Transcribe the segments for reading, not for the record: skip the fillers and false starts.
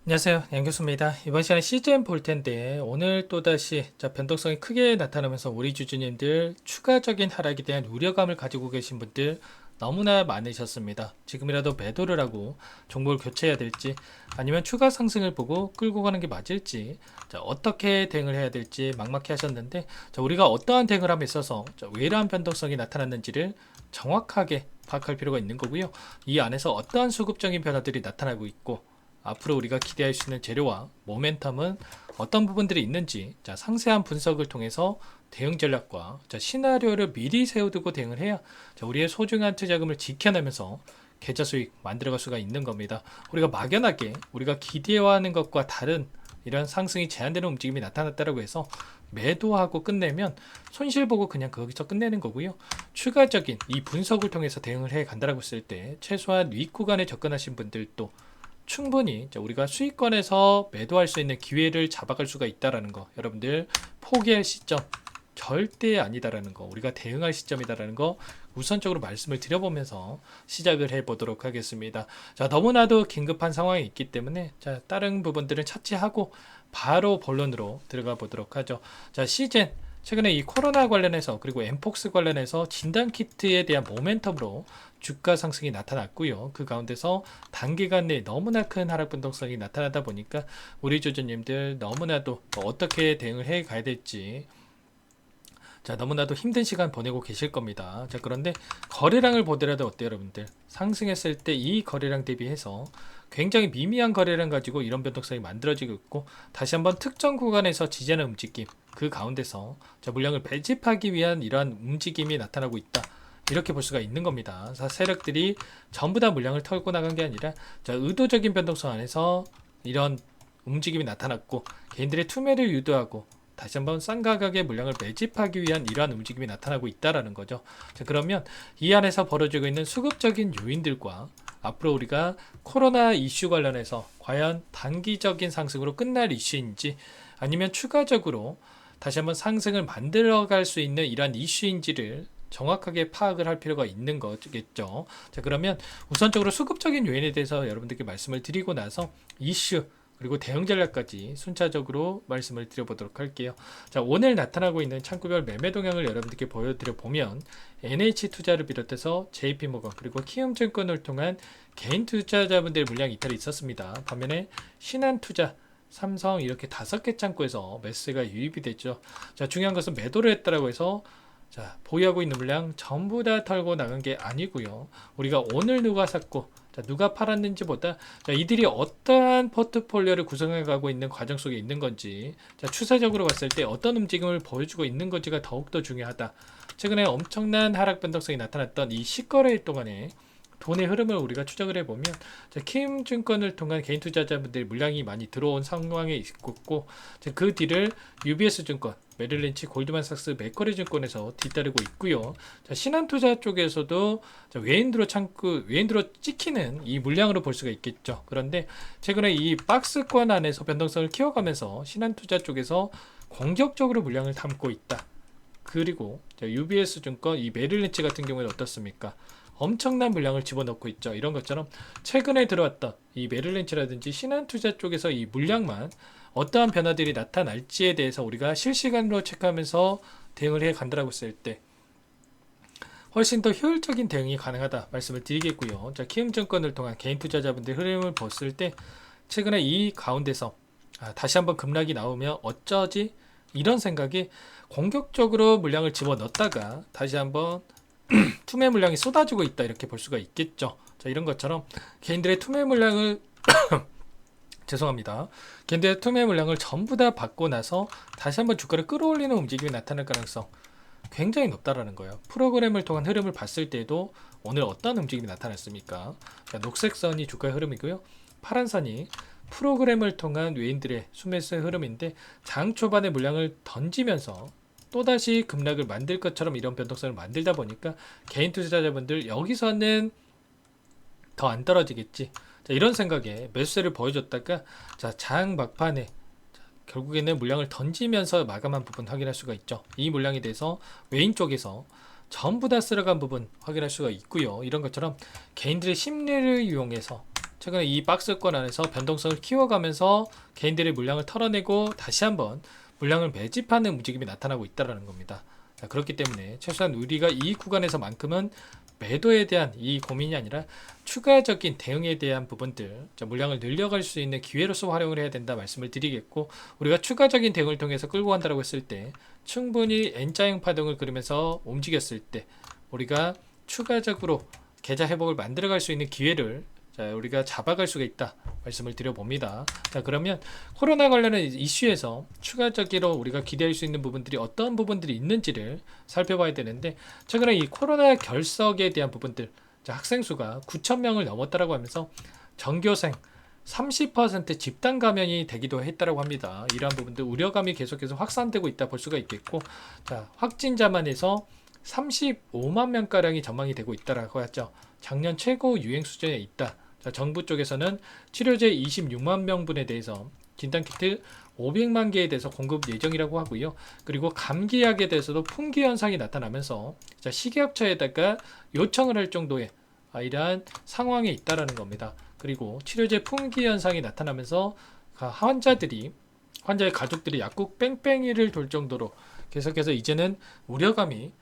안녕하세요. 양교수입니다. 이번 시간에 CGM 볼 텐데 오늘 또다시 변동성이 크게 나타나면서 우리 주주님들 추가적인 하락에 대한 우려감을 가지고 계신 분들 너무나 많으셨습니다. 지금이라도 매도를 하고 종목을 교체해야 될지 아니면 추가 상승을 보고 끌고 가는 게 맞을지 어떻게 대응을 해야 될지 막막해 하셨는데 우리가 어떠한 대응을 함에 있어서 왜이러한 변동성이 나타났는지를 정확하게 파악할 필요가 있는 거고요. 이 안에서 어떠한 수급적인 변화들이 나타나고 있고 앞으로 우리가 기대할 수 있는 재료와 모멘텀은 어떤 부분들이 있는지 상세한 분석을 통해서 대응 전략과 시나리오를 미리 세워두고 대응을 해야 우리의 소중한 투자금을 지켜내면서 계좌 수익 만들어갈 수가 있는 겁니다. 우리가 막연하게 우리가 기대하는 것과 다른 이런 상승이 제한되는 움직임이 나타났다고 해서 매도하고 끝내면 손실 보고 그냥 거기서 끝내는 거고요. 추가적인 이 분석을 통해서 대응을 해 간다라고 했을 때 최소한 윗 구간에 접근하신 분들도 충분히 우리가 수익권에서 매도할 수 있는 기회를 잡아갈 수가 있다라는 거, 여러분들 포기할 시점 절대 아니다라는 거, 우리가 대응할 시점이다라는 거 우선적으로 말씀을 드려보면서 시작을 해보도록 하겠습니다. 너무나도 긴급한 상황이 있기 때문에 다른 부분들은 차치하고 바로 본론으로 들어가 보도록 하죠. 시젠 최근에 이 코로나 관련해서 그리고 엠폭스 관련해서 진단키트에 대한 모멘텀으로 주가 상승이 나타났고요. 그 가운데서 단기간 내에 너무나 큰 하락 변동성이 나타나다 보니까 우리 주주님들 너무나도 어떻게 대응을 해 가야 될지 너무나도 힘든 시간 보내고 계실 겁니다. 그런데 거래량을 보더라도 어때요, 여러분들? 상승했을 때 이 거래량 대비해서 굉장히 미미한 거래량 가지고 이런 변동성이 만들어지고 있고 다시 한번 특정 구간에서 지지하는 움직임 그 가운데서 물량을 매집하기 위한 이러한 움직임이 나타나고 있다. 이렇게 볼 수가 있는 겁니다. 세력들이 전부 다 물량을 털고 나간 게 아니라 의도적인 변동성 안에서 이런 움직임이 나타났고 개인들의 투매를 유도하고 다시 한번 싼 가격에 물량을 매집하기 위한 이러한 움직임이 나타나고 있다라는 거죠. 그러면 이 안에서 벌어지고 있는 수급적인 요인들과 앞으로 우리가 코로나 이슈 관련해서 과연 단기적인 상승으로 끝날 이슈인지 아니면 추가적으로 다시 한번 상승을 만들어갈 수 있는 이러한 이슈인지를 정확하게 파악을 할 필요가 있는 거겠죠. 그러면 우선적으로 수급적인 요인에 대해서 여러분들께 말씀을 드리고 나서 이슈 그리고 대응 전략까지 순차적으로 말씀을 드려보도록 할게요. 오늘 나타나고 있는 창구별 매매 동향을 여러분들께 보여드려 보면 NH투자를 비롯해서 JP모건 그리고 키움증권을 통한 개인 투자자분들의 물량 이탈이 있었습니다. 반면에 신한투자 삼성 이렇게 5개 창구에서 매수가 유입이 됐죠. 중요한 것은 매도를 했다라고 해서 보유하고 있는 물량 전부 다 털고 나간 게 아니고요. 우리가 오늘 누가 샀고 누가 팔았는지 보다 이들이 어떠한 포트폴리오를 구성해 가고 있는 과정 속에 있는 건지 추세적으로 봤을 때 어떤 움직임을 보여주고 있는 건지가 더욱더 중요하다. 최근에 엄청난 하락 변동성이 나타났던 이 10거래일 동안에 돈의 흐름을 우리가 추적을 해보면 키움증권을 통한 개인 투자자분들 물량이 많이 들어온 상황에 있고 그 뒤를 UBS증권, 메릴린치, 골드만삭스, 맥쿼리 증권에서 뒤따르고 있고요. 신한투자 쪽에서도 외인으로 찍히는 이 물량으로 볼 수가 있겠죠. 그런데 최근에 이 박스권 안에서 변동성을 키워가면서 신한투자 쪽에서 공격적으로 물량을 담고 있다. 그리고 UBS증권, 이 메릴린치 같은 경우에는 어떻습니까? 엄청난 물량을 집어넣고 있죠. 이런 것처럼 최근에 들어왔던 이 메릴린치라든지 신한투자 쪽에서 이 물량만 어떠한 변화들이 나타날지에 대해서 우리가 실시간으로 체크하면서 대응을 해 간다라고 했을 때 훨씬 더 효율적인 대응이 가능하다 말씀을 드리겠고요. 키움증권을 통한 개인 투자자분들 흐름을 봤을 때 최근에 이 가운데서 다시 한번 급락이 나오면 어쩌지? 이런 생각이 공격적으로 물량을 집어넣었다가 다시 한번 투매 물량이 쏟아지고 있다 이렇게 볼 수가 있겠죠. 이런 것처럼 개인들의 투매 물량을 죄송합니다. 개인들의 투매 물량을 전부 다 받고 나서 다시 한번 주가를 끌어올리는 움직임이 나타날 가능성 굉장히 높다라는 거예요. 프로그램을 통한 흐름을 봤을 때도 오늘 어떤 움직임이 나타났습니까? 녹색 선이 주가의 흐름이고요. 파란 선이 프로그램을 통한 외인들의 수매수의 흐름인데 장 초반에 물량을 던지면서 또다시 급락을 만들 것처럼 이런 변동성을 만들다 보니까 개인 투자자분들 여기서는 더 안 떨어지겠지. 이런 생각에 매수세를 보여줬다가 장 막판에 결국에는 물량을 던지면서 마감한 부분 확인할 수가 있죠. 이 물량에 대해서 외인 쪽에서 전부 다 쓸어간 부분 확인할 수가 있고요. 이런 것처럼 개인들의 심리를 이용해서 최근에 이 박스권 안에서 변동성을 키워가면서 개인들의 물량을 털어내고 다시 한번 물량을 매집하는 움직임이 나타나고 있다는 겁니다. 자, 그렇기 때문에 최소한 우리가 이 구간에서만큼은 매도에 대한 이 고민이 아니라 추가적인 대응에 대한 부분들, 자, 물량을 늘려갈 수 있는 기회로서 활용을 해야 된다 말씀을 드리겠고, 우리가 추가적인 대응을 통해서 끌고 간다고 했을 때 충분히 N자형 파동을 그리면서 움직였을 때 우리가 추가적으로 계좌 회복을 만들어갈 수 있는 기회를 우리가 잡아갈 수가 있다 말씀을 드려봅니다. 자, 그러면 코로나 관련한 이슈에서 추가적으로 우리가 기대할 수 있는 부분들이 어떤 부분들이 있는지를 살펴봐야 되는데, 최근에 이 코로나 결석에 대한 부분들, 자, 학생 수가 9,000명을 넘었다라고 하면서 전교생 30% 집단 감염이 되기도 했다라고 합니다. 이러한 부분들 우려감이 계속해서 확산되고 있다 볼 수가 있겠고, 자, 확진자만 해서 35만 명가량이 전망이 되고 있다라고 하죠. 작년 최고 유행 수준에 있다. 자, 정부 쪽에서는 치료제 26만 명분에 대해서 진단키트 500만 개에 대해서 공급 예정이라고 하고요. 그리고 감기약에 대해서도 품귀 현상이 나타나면서, 자, 식약처에다가 요청을 할 정도의 이러한 상황에 있다라는 겁니다. 그리고 치료제 품귀 현상이 나타나면서 환자의 가족들이 약국 뺑뺑이를 돌 정도로 계속해서 이제는 우려감이,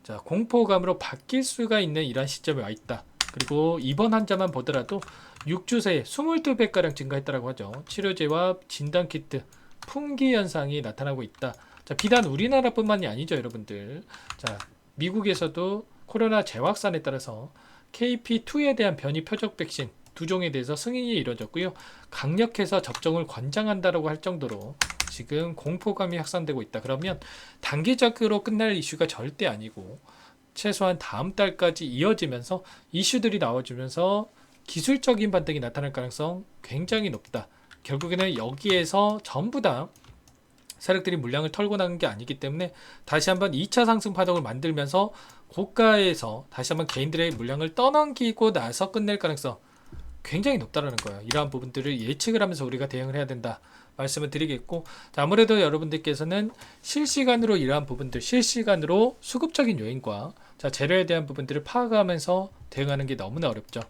자, 공포감으로 바뀔 수가 있는 이러한 시점에 와 있다. 그리고 이번 환자만 보더라도 6주 새에 22배가량 증가했다고 하죠. 치료제와 진단키트 품귀 현상이 나타나고 있다. 자, 비단 우리나라뿐만이 아니죠, 여러분들. 자, 미국에서도 코로나 재확산에 따라서 KP2에 대한 변이 표적 백신 2종에 대해서 승인이 이루어졌고요. 강력해서 접종을 권장한다라고 할 정도로 지금 공포감이 확산되고 있다. 그러면 단기적으로 끝날 이슈가 절대 아니고 최소한 다음 달까지 이어지면서 이슈들이 나와주면서 기술적인 반등이 나타날 가능성 굉장히 높다. 결국에는 여기에서 전부 다 세력들이 물량을 털고 나간 게 아니기 때문에 다시 한번 2차 상승 파동을 만들면서 고가에서 다시 한번 개인들의 물량을 떠넘기고 나서 끝낼 가능성 굉장히 높다라는 거예요. 이러한 부분들을 예측을 하면서 우리가 대응을 해야 된다 말씀을 드리겠고, 자, 아무래도 여러분들께서는 실시간으로 이러한 부분들, 실시간으로 수급적인 요인과, 자, 재료에 대한 부분들을 파악하면서 대응하는 게 너무나 어렵죠.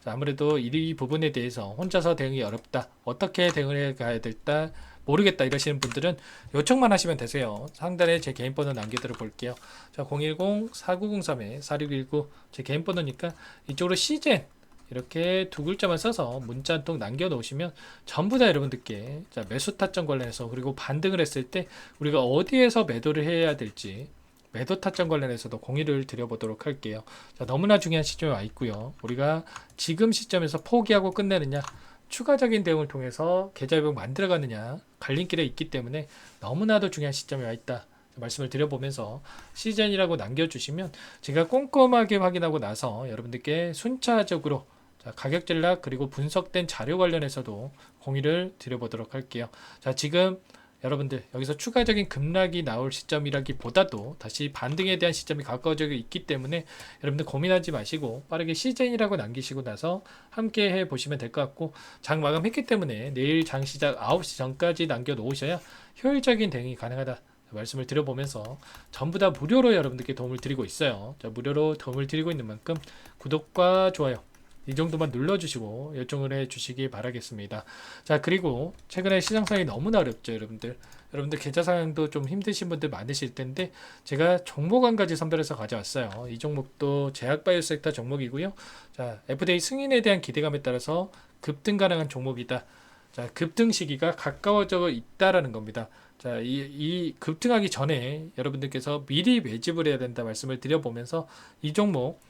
자, 아무래도 이 부분에 대해서 혼자서 대응이 어렵다, 어떻게 대응을 해 가야 될까 모르겠다 이러시는 분들은 요청만 하시면 되세요. 상단에 제 개인 번호 남겨드려 볼게요. 자, 010-4903-4619 제 개인 번호니까 이쪽으로 시젠 이렇게 두 글자만 써서 문자 한 통 남겨놓으시면 전부 다 여러분들께, 자, 매수 타점 관련해서, 그리고 반등을 했을 때 우리가 어디에서 매도를 해야 될지 매도 타점 관련해서도 공유를 드려보도록 할게요. 자, 너무나 중요한 시점에 와 있고요. 우리가 지금 시점에서 포기하고 끝내느냐, 추가적인 대응을 통해서 계좌회복 만들어가느냐 갈림길에 있기 때문에 너무나도 중요한 시점에 와 있다 말씀을 드려보면서 시즌이라고 남겨주시면 제가 꼼꼼하게 확인하고 나서 여러분들께 순차적으로, 자, 가격 전략 그리고 분석된 자료 관련해서도 공유를 드려보도록 할게요. 자, 지금 여러분들 여기서 추가적인 급락이 나올 시점이라기보다도 다시 반등에 대한 시점이 가까워져 있기 때문에 여러분들 고민하지 마시고 빠르게 시즌이라고 남기시고 나서 함께 해보시면 될 것 같고, 장 마감했기 때문에 내일 장 시작 9시 전까지 남겨 놓으셔야 효율적인 대응이 가능하다 말씀을 드려보면서 전부 다 무료로 여러분들께 도움을 드리고 있어요. 자, 무료로 도움을 드리고 있는 만큼 구독과 좋아요 이 정도만 눌러주시고 요청을 해주시기 바라겠습니다. 자, 그리고 최근에 시장 상황이 너무나 어렵죠, 여러분들. 여러분들 계좌 상황도 좀 힘드신 분들 많으실 텐데 제가 종목 한 가지 선별해서 가져왔어요. 이 종목도 제약바이오 섹터 종목이고요. 자, FDA 승인에 대한 기대감에 따라서 급등 가능한 종목이다. 자, 급등 시기가 가까워져 있다라는 겁니다. 자, 이 급등하기 전에 여러분들께서 미리 매집을 해야 된다 말씀을 드려보면서 이 종목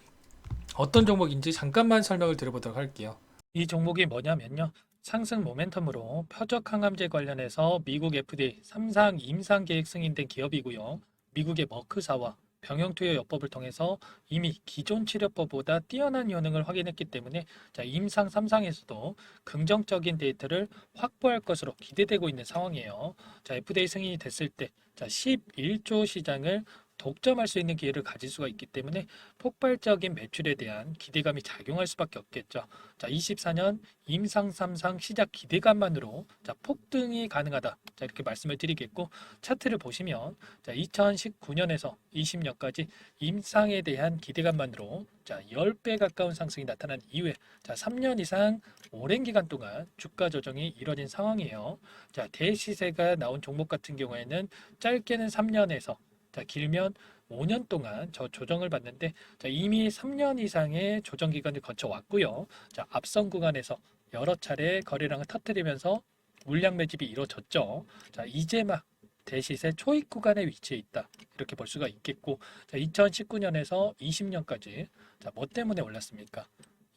어떤 종목인지 잠깐만 설명을 드려보도록 할게요. 이 종목이 뭐냐면요, 상승 모멘텀으로 표적 항암제 관련해서 미국 FDA 3상 임상 계획 승인된 기업이고요. 미국의 머크사와 병용투여 요법을 통해서 이미 기존 치료법보다 뛰어난 효능을 확인했기 때문에, 자, 임상 3상에서도 긍정적인 데이터를 확보할 것으로 기대되고 있는 상황이에요. 자, FDA 승인이 됐을 때, 자, 11조 시장을 독점할 수 있는 기회를 가질 수가 있기 때문에 폭발적인 매출에 대한 기대감이 작용할 수밖에 없겠죠. 자, 24년 임상 3상 시작 기대감만으로 자, 폭등이 가능하다. 자, 이렇게 말씀을 드리겠고 차트를 보시면 자, 2019년에서 20년까지 임상에 대한 기대감만으로 자, 10배 가까운 상승이 나타난 이후에 자, 3년 이상 오랜 기간 동안 주가 조정이 이뤄진 상황이에요. 자, 대시세가 나온 종목 같은 경우에는 짧게는 3년에서 자, 길면 5년 동안 저 조정을 받는데 자, 이미 3년 이상의 조정 기간을 거쳐 왔고요. 자, 앞선 구간에서 여러 차례 거래량을 터뜨리면서 물량 매집이 이루어졌죠. 자, 이제 막 대시세 초입 구간에 위치해 있다. 이렇게 볼 수가 있겠고, 자, 2019년에서 20년까지 자, 뭐 때문에 올랐습니까?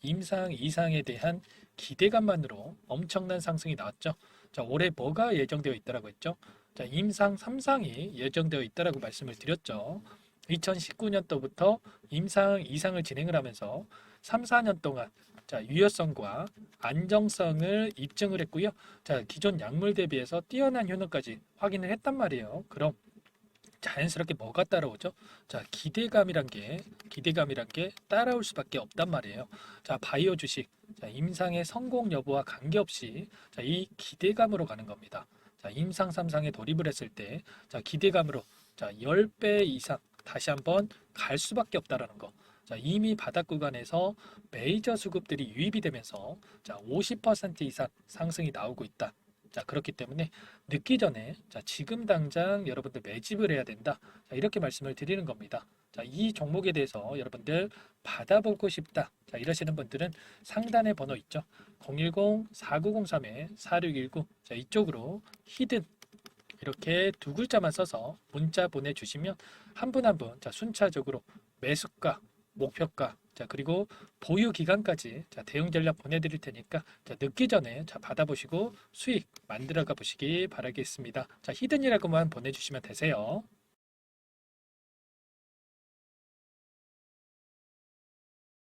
임상 이상에 대한 기대감만으로 엄청난 상승이 나왔죠. 자, 올해 뭐가 예정되어 있다라고 했죠? 자, 임상 3상이 예정되어 있다라고 말씀을 드렸죠. 2019년도부터 임상 이상을 진행을 하면서 3, 4년 동안 자, 유효성과 안정성을 입증을 했고요. 자, 기존 약물 대비해서 뛰어난 효능까지 확인을 했단 말이에요. 그럼 자연스럽게 뭐가 따라오죠? 자, 기대감이란 게 따라올 수밖에 없단 말이에요. 자, 바이오 주식, 자, 임상의 성공 여부와 관계없이 자, 이 기대감으로 가는 겁니다. 자, 임상 3상에 돌입을 했을 때, 자, 기대감으로 자, 10배 이상 다시 한번 갈 수밖에 없다라는 거. 자, 이미 바닥 구간에서 메이저 수급들이 유입이 되면서 자, 50% 이상 상승이 나오고 있다. 자, 그렇기 때문에 늦기 전에 자, 지금 당장 여러분들 매집을 해야 된다. 자, 이렇게 말씀을 드리는 겁니다. 자, 이 종목에 대해서 여러분들 받아보고 싶다. 자, 이러시는 분들은 상단에 번호 있죠. 010-4903-4619. 자, 이쪽으로 히든 이렇게 두 글자만 써서 문자 보내주시면 한 분 한 분 자, 순차적으로 매수가, 목표가, 자, 그리고 보유 기간까지 자, 대응 전략 보내드릴 테니까 자, 늦기 전에 자, 받아보시고 수익 만들어가 보시기 바라겠습니다. 자, 히든이라고만 보내주시면 되세요.